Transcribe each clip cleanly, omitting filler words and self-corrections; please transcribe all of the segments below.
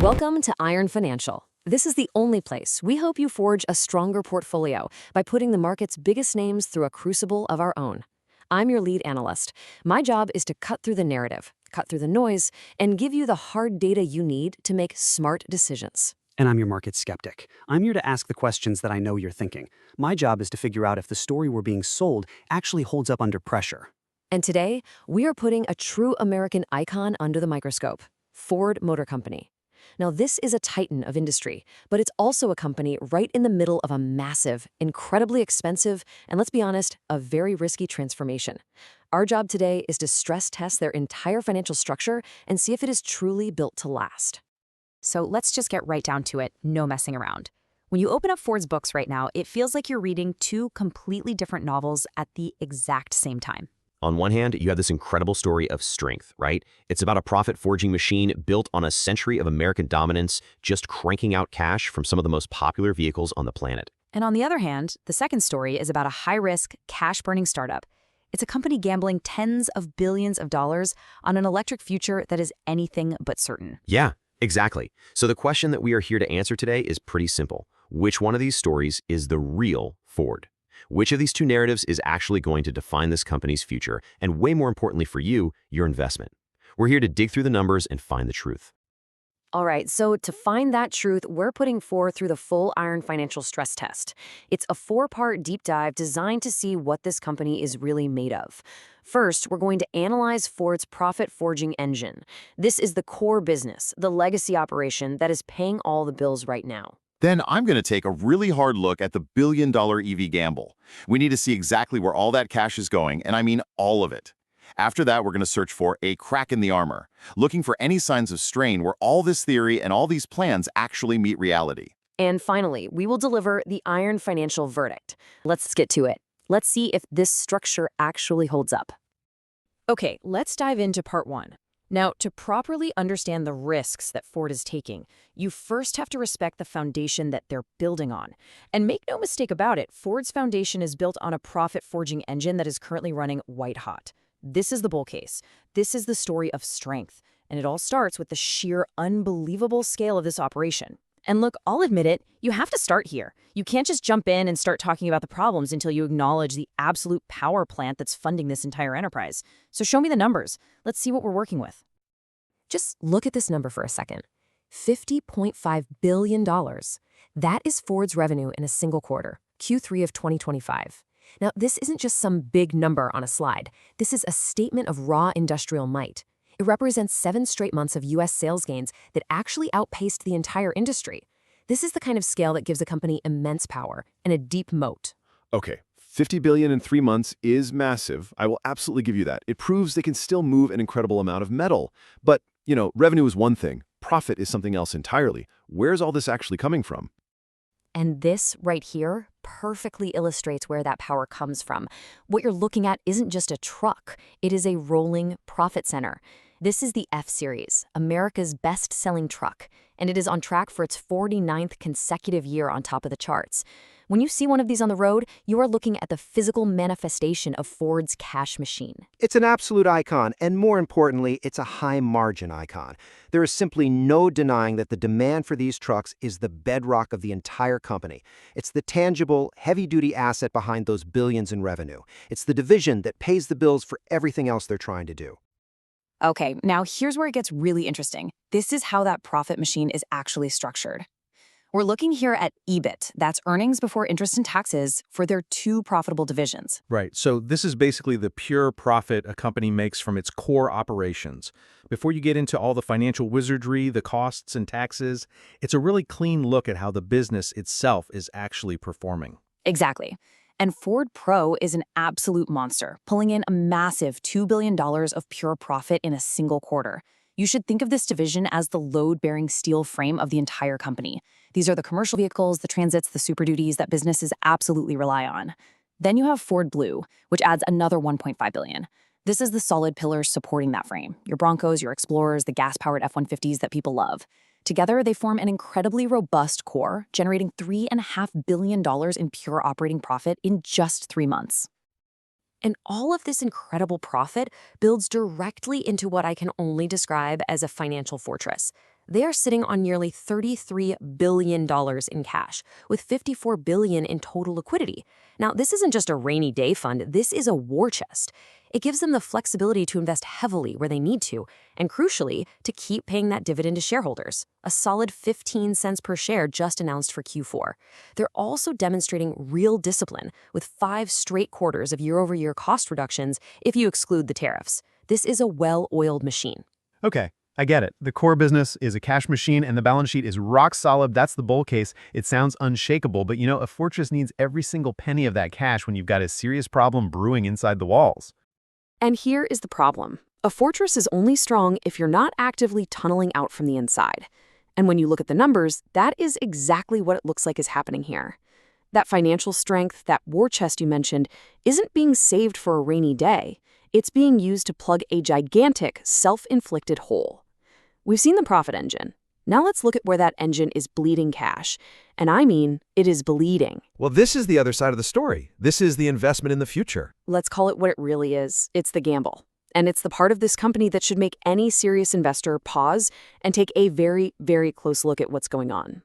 Welcome to Iron Financial. This is the only place we hope you forge a stronger portfolio by putting the market's biggest names through a crucible of our own. I'm your lead analyst. My job is to cut through the narrative, cut through the noise, and give you the hard data you need to make smart decisions. And I'm your market skeptic. I'm here to ask the questions that I know you're thinking. My job is to figure out if the story we're being sold actually holds up under pressure. And today, we are putting a true American icon under the microscope, Ford Motor Company. Now, this is a titan of industry, but it's also a company right in the middle of a massive, incredibly expensive, and let's be honest, a very risky transformation. Our job today is to stress test their entire financial structure and see if it is truly built to last. So let's just get right down to it, no messing around. When you open up Ford's books right now, it feels like you're reading two completely different novels at the exact same time. On one hand, you have this incredible story of strength, right? It's about a profit-forging machine built on a century of American dominance, just cranking out cash from some of the most popular vehicles on the planet. And on the other hand, the second story is about a high-risk, cash-burning startup. It's a company gambling tens of billions of dollars on an electric future that is anything but certain. Yeah, exactly. So the question that we are here to answer today is pretty simple. Which one of these stories is the real Ford? Which of these two narratives is actually going to define this company's future, and way more importantly for you, your investment? We're here to dig through the numbers and find the truth. All right, so to find that truth, we're putting Ford through the full Iron Financial stress test. It's a 4-part deep dive designed to see what this company is really made of. First, we're going to analyze Ford's profit-forging engine. This is the core business, the legacy operation that is paying all the bills right now. Then I'm going to take a really hard look at the billion-dollar EV gamble. We need to see exactly where all that cash is going, and I mean all of it. After that, we're going to search for a crack in the armor, looking for any signs of strain where all this theory and all these plans actually meet reality. And finally, we will deliver the Iron Financial verdict. Let's get to it. Let's see if this structure actually holds up. Okay, let's dive into part one. Now, to properly understand the risks that Ford is taking, you first have to respect the foundation that they're building on. And make no mistake about it, Ford's foundation is built on a profit-forging engine that is currently running white-hot. This is the bull case. This is the story of strength. And it all starts with the sheer unbelievable scale of this operation. And look, I'll admit it, you have to start here. You can't just jump in and start talking about the problems until you acknowledge the absolute power plant that's funding this entire enterprise. So show me the numbers. Let's see what we're working with. Just look at this number for a second. $50.5 billion. That is Ford's revenue in a single quarter, Q3 of 2025. Now, this isn't just some big number on a slide. This is a statement of raw industrial might. It represents 7 straight months of U.S. sales gains that actually outpaced the entire industry. This is the kind of scale that gives a company immense power and a deep moat. Okay, $50 billion in 3 months is massive. I will absolutely give you that. It proves they can still move an incredible amount of metal. But, revenue is one thing. Profit is something else entirely. Where's all this actually coming from? And this right here perfectly illustrates where that power comes from. What you're looking at isn't just a truck. It is a rolling profit center. This is the F-Series, America's best-selling truck, and it is on track for its 49th consecutive year on top of the charts. When you see one of these on the road, you are looking at the physical manifestation of Ford's cash machine. It's an absolute icon, and more importantly, it's a high-margin icon. There is simply no denying that the demand for these trucks is the bedrock of the entire company. It's the tangible, heavy-duty asset behind those billions in revenue. It's the division that pays the bills for everything else they're trying to do. Okay, now here's where it gets really interesting. This is how that profit machine is actually structured. We're looking here at EBIT, that's earnings before interest and taxes, for their 2 profitable divisions. Right, so this is basically the pure profit a company makes from its core operations. Before you get into all the financial wizardry, the costs and taxes, it's a really clean look at how the business itself is actually performing. Exactly. And Ford Pro is an absolute monster, pulling in a massive $2 billion of pure profit in a single quarter. You should think of this division as the load-bearing steel frame of the entire company. These are the commercial vehicles, the transits, the Super Duties that businesses absolutely rely on. Then you have Ford Blue, which adds another $1.5 billion. This is the solid pillars supporting that frame. Your Broncos, your Explorers, the gas-powered F-150s that people love. Together, they form an incredibly robust core, generating $3.5 billion in pure operating profit in just 3 months. And all of this incredible profit builds directly into what I can only describe as a financial fortress. They are sitting on nearly $33 billion in cash, with $54 billion in total liquidity. Now, this isn't just a rainy day fund, this is a war chest. It gives them the flexibility to invest heavily where they need to, and crucially, to keep paying that dividend to shareholders, a solid 15 cents per share just announced for Q4. They're also demonstrating real discipline, with 5 straight quarters of year-over-year cost reductions if you exclude the tariffs. This is a well-oiled machine. Okay, I get it. The core business is a cash machine and the balance sheet is rock solid. That's the bull case. It sounds unshakable, but a fortress needs every single penny of that cash when you've got a serious problem brewing inside the walls. And here is the problem. A fortress is only strong if you're not actively tunneling out from the inside. And when you look at the numbers, that is exactly what it looks like is happening here. That financial strength, that war chest you mentioned, isn't being saved for a rainy day. It's being used to plug a gigantic, self-inflicted hole. We've seen the profit engine. Now let's look at where that engine is bleeding cash. And I mean, it is bleeding. Well, this is the other side of the story. This is the investment in the future. Let's call it what it really is. It's the gamble. And it's the part of this company that should make any serious investor pause and take a very, very close look at what's going on.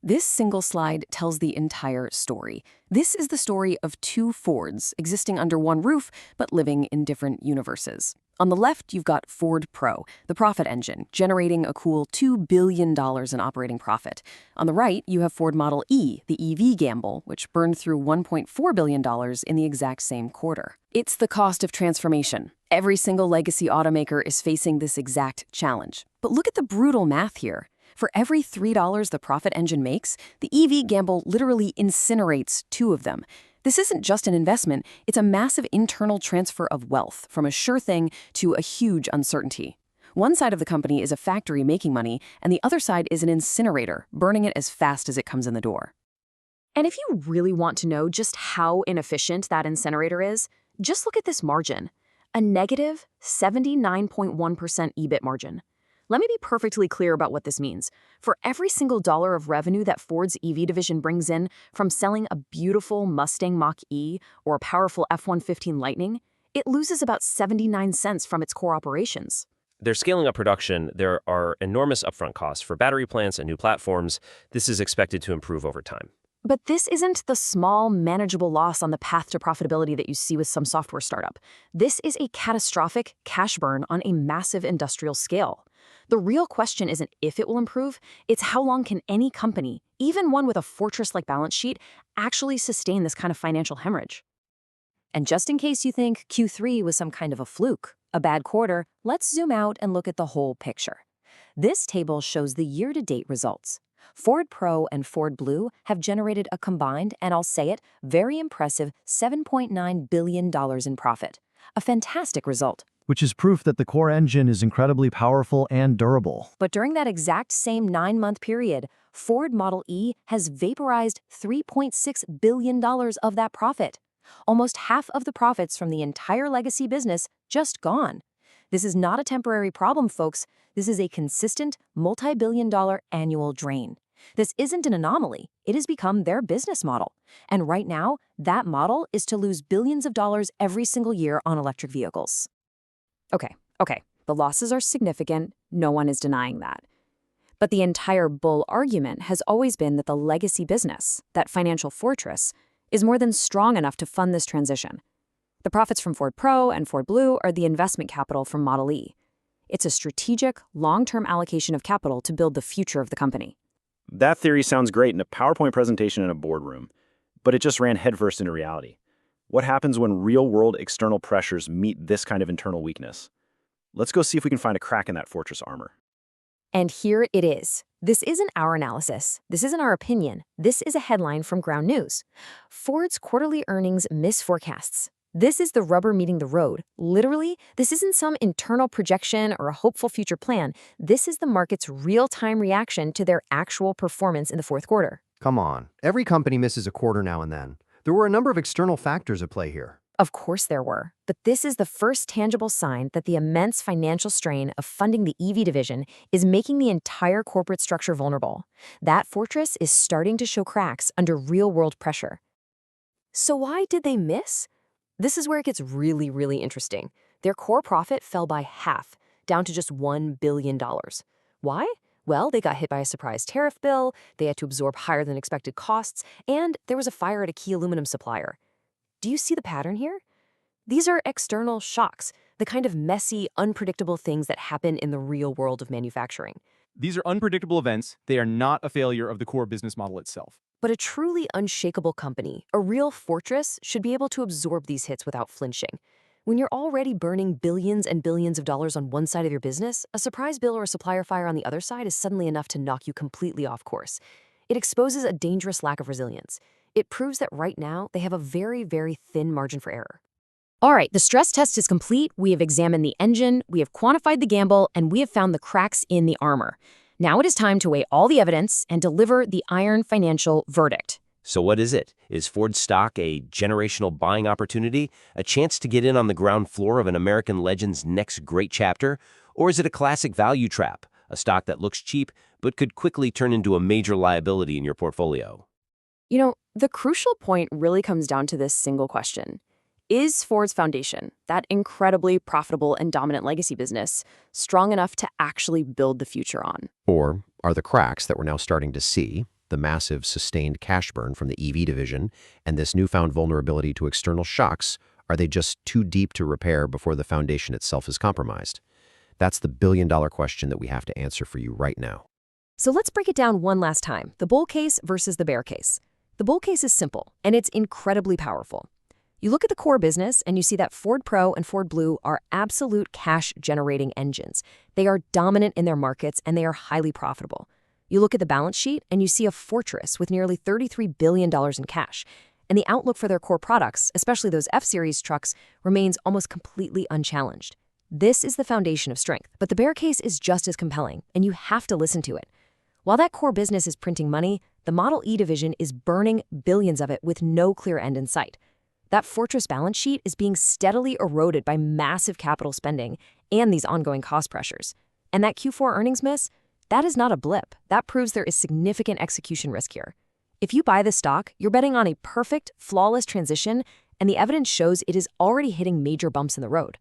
This single slide tells the entire story. This is the story of 2 Fords existing under one roof, but living in different universes. On the left, you've got Ford Pro, the profit engine, generating a cool $2 billion in operating profit. On the right, you have Ford Model E, the EV gamble, which burned through $1.4 billion in the exact same quarter. It's the cost of transformation. Every single legacy automaker is facing this exact challenge. But look at the brutal math here. For every $3 the profit engine makes, the EV gamble literally incinerates 2 of them. This isn't just an investment, it's a massive internal transfer of wealth from a sure thing to a huge uncertainty. One side of the company is a factory making money, and the other side is an incinerator, burning it as fast as it comes in the door. And if you really want to know just how inefficient that incinerator is, just look at this margin, a negative 79.1% EBIT margin. Let me be perfectly clear about what this means. For every single dollar of revenue that Ford's EV division brings in from selling a beautiful Mustang Mach-E or a powerful F-150 Lightning, it loses about 79 cents from its core operations. They're scaling up production. There are enormous upfront costs for battery plants and new platforms. This is expected to improve over time. But this isn't the small, manageable loss on the path to profitability that you see with some software startup. This is a catastrophic cash burn on a massive industrial scale. The real question isn't if it will improve, it's how long can any company, even one with a fortress-like balance sheet, actually sustain this kind of financial hemorrhage? And just in case you think Q3 was some kind of a fluke, a bad quarter, let's zoom out and look at the whole picture. This table shows the year-to-date results. Ford Pro and Ford Blue have generated a combined, and I'll say it, very impressive $7.9 billion in profit. A fantastic result. Which is proof that the core engine is incredibly powerful and durable. But during that exact same 9-month period, Ford Model E has vaporized $3.6 billion of that profit. Almost half of the profits from the entire legacy business just gone. This is not a temporary problem, folks. This is a consistent, multi-billion-dollar annual drain. This isn't an anomaly. It has become their business model. And right now, that model is to lose billions of dollars every single year on electric vehicles. Okay, the losses are significant, no one is denying that. But the entire bull argument has always been that the legacy business, that financial fortress, is more than strong enough to fund this transition. The profits from Ford Pro and Ford Blue are the investment capital from Model E. It's a strategic, long-term allocation of capital to build the future of the company. That theory sounds great in a PowerPoint presentation in a boardroom, but it just ran headfirst into reality. What happens when real-world external pressures meet this kind of internal weakness? Let's go see if we can find a crack in that fortress armor. And here it is. This isn't our analysis. This isn't our opinion. This is a headline from Ground News. Ford's quarterly earnings miss forecasts. This is the rubber meeting the road. Literally, this isn't some internal projection or a hopeful future plan. This is the market's real-time reaction to their actual performance in the fourth quarter. Come on. Every company misses a quarter now and then. There were a number of external factors at play here. Of course there were, but this is the first tangible sign that the immense financial strain of funding the EV division is making the entire corporate structure vulnerable. That fortress is starting to show cracks under real-world pressure. So why did they miss? This is where it gets really, really interesting. Their core profit fell by half, down to just $1 billion. Why? Well, they got hit by a surprise tariff bill, they had to absorb higher than expected costs, and there was a fire at a key aluminum supplier. Do you see the pattern here? These are external shocks, the kind of messy, unpredictable things that happen in the real world of manufacturing. These are unpredictable events. They are not a failure of the core business model itself. But a truly unshakable company, a real fortress, should be able to absorb these hits without flinching. When you're already burning billions and billions of dollars on one side of your business, a surprise bill or a supplier fire on the other side is suddenly enough to knock you completely off course. It exposes a dangerous lack of resilience. It proves that right now they have a very, very thin margin for error. All right, the stress test is complete. We have examined the engine, we have quantified the gamble, and we have found the cracks in the armor. Now it is time to weigh all the evidence and deliver the iron financial verdict. So what is it? Is Ford stock a generational buying opportunity, a chance to get in on the ground floor of an American legend's next great chapter? Or is it a classic value trap, a stock that looks cheap but could quickly turn into a major liability in your portfolio? You know, the crucial point really comes down to this single question. Is Ford's foundation, that incredibly profitable and dominant legacy business, strong enough to actually build the future on? Or are the cracks that we're now starting to see, the massive sustained cash burn from the EV division, and this newfound vulnerability to external shocks, are they just too deep to repair before the foundation itself is compromised? That's the billion-dollar question that we have to answer for you right now. So let's break it down one last time, the bull case versus the bear case. The bull case is simple, and it's incredibly powerful. You look at the core business and you see that Ford Pro and Ford Blue are absolute cash-generating engines. They are dominant in their markets and they are highly profitable. You look at the balance sheet and you see a fortress with nearly $33 billion in cash. And the outlook for their core products, especially those F-Series trucks, remains almost completely unchallenged. This is the foundation of strength. But the bear case is just as compelling, and you have to listen to it. While that core business is printing money, the Model E division is burning billions of it with no clear end in sight. That fortress balance sheet is being steadily eroded by massive capital spending and these ongoing cost pressures. And that Q4 earnings miss? That is not a blip. That proves there is significant execution risk here. If you buy this stock, you're betting on a perfect, flawless transition, and the evidence shows it is already hitting major bumps in the road.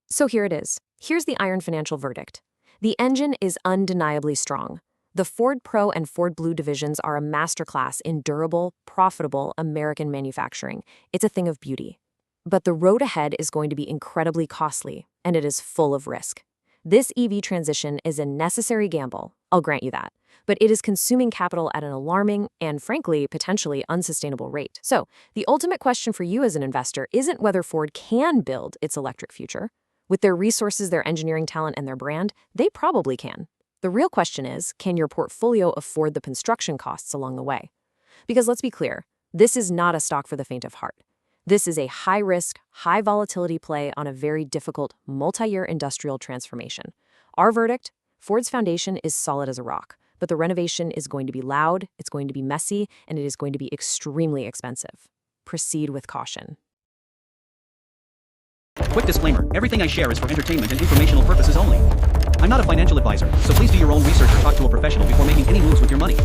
So here it is. Here's the iron financial verdict. The engine is undeniably strong. The Ford Pro and Ford Blue divisions are a masterclass in durable, profitable American manufacturing. It's a thing of beauty. But the road ahead is going to be incredibly costly, and it is full of risk. This EV transition is a necessary gamble, I'll grant you that, but it is consuming capital at an alarming and, frankly, potentially unsustainable rate. So, the ultimate question for you as an investor isn't whether Ford can build its electric future. With their resources, their engineering talent, and their brand, they probably can. The real question is, can your portfolio afford the construction costs along the way? Because let's be clear, this is not a stock for the faint of heart. This is a high-risk, high-volatility play on a very difficult, multi-year industrial transformation. Our verdict? Ford's foundation is solid as a rock, but the renovation is going to be loud, it's going to be messy, and it is going to be extremely expensive. Proceed with caution. Quick disclaimer, everything I share is for entertainment and informational purposes only. I'm not a financial advisor, so please do your own research or talk to a professional before making any moves with your money.